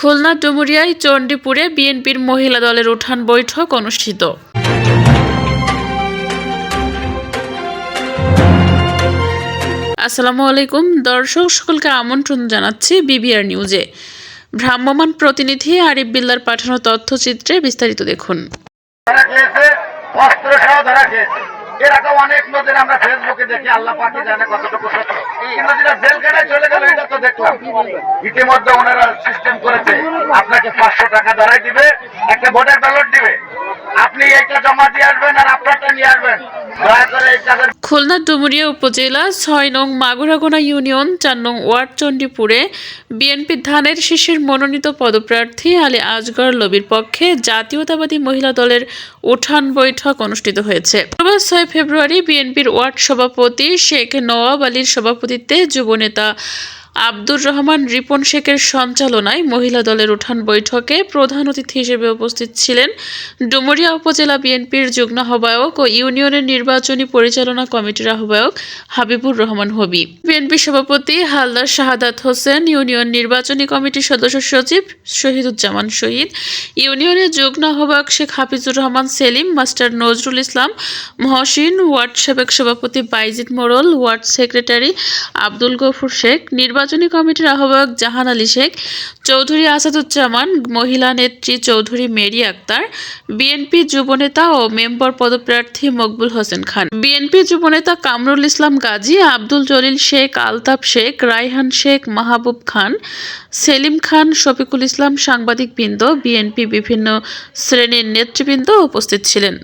খুলনা ডুমুরিয়ায় চণ্ডীপুরে বিএনপির মহিলা দলের উঠান বৈঠক অনুষ্ঠিত। আসসালামু আলাইকুম দর্শক, সকলকে আমন্ত্রণ জানাচ্ছি বিবিআর নিউজে। ভ্রাম্যমাণ প্রতিনিধি আরিফ বিল্লার পাঠানো তথ্যচিত্রে বিস্তারিত দেখুন। এরকম অনেক নদীর আমরা ফেসবুকে দেখি, আল্লাহ পাকি জানে কতটুকু সত্য, কিন্তু যেটা জেলখানায় চলে গেল এটা তো দেখলাম। ইতিমধ্যে ওনারা সিস্টেম করেছে, আপনাকে 500 টাকা ধরাই দিবে, একটা ভোটার ব্যালট দিবে, আপনি এইটা জমা দিয়ে আসবেন আর আপনারটা নিয়ে আসবেন। দয়া করে এই কাজের খুলনা ডুমুরিয়া উপজেলা 6 নং মাগুরাগোনা ইউনিয়ন 4 নং ওয়ার্ড চণ্ডীপুরে বিএনপি ধানের শীষের মনোনীত পদপ্রার্থী আলী আসগর লবির পক্ষে জাতীয়তাবাদী মহিলা দলের উঠান বৈঠক অনুষ্ঠিত হয়েছে। 6 ফেব্রুয়ারি বিএনপির ওয়ার্ড সভাপতি শেখ নওয়াব আলীর সভাপতিত্বে যুবনেতা আব্দুর রহমান রিপন শেখের সঞ্চালনায় মহিলা দলের উঠান বৈঠকে প্রধান অতিথি হিসেবে উপস্থিত ছিলেন ডুমুরিয়া উপজেলা বিএনপির যুগ্ম আহ্বায়ক ও ইউনিয়নের নির্বাচনী পরিচালনা কমিটির আহ্বায়ক হাবিবুর রহমান হবি, বিএনপি সভাপতি হালদার শাহাদাত হোসেন, ইউনিয়ন নির্বাচনী কমিটির সদস্য সচিব শহীদুজ্জামান শহীদ, ইউনিয়নের যুগ্ম আহ্বায়ক শেখ হাফিজুর রহমান সেলিম, মাস্টার নজরুল ইসলাম মহসিন, ওয়ার্ড সাবেক সভাপতি বাইজিদ মোড়ল, ওয়ার্ড সেক্রেটারি আব্দুল গফুর শেখ, নির্বাচনী কমিটির আহ্বায়ক জাহান আলী শেখ, চৌধুরী আসাদুজ্জামান, মহিলা নেত্রী চৌধুরী মেরি আক্তার, বিএনপি যুবনেতা ও মেম্বার পদপ্রার্থী মকবুল হোসেন খান, বিএনপি যুবনেতা কামরুল ইসলাম গাজী, আব্দুল জলিল শেখ, আলতাফ শেখ, রায়হান শেখ, মাহবুব খান, সেলিম খান, শফিকুল ইসলাম, সাংবাদিকবৃন্দ, বিএনপি বিভিন্ন শ্রেণীর নেতৃবৃন্দ উপস্থিত ছিলেন।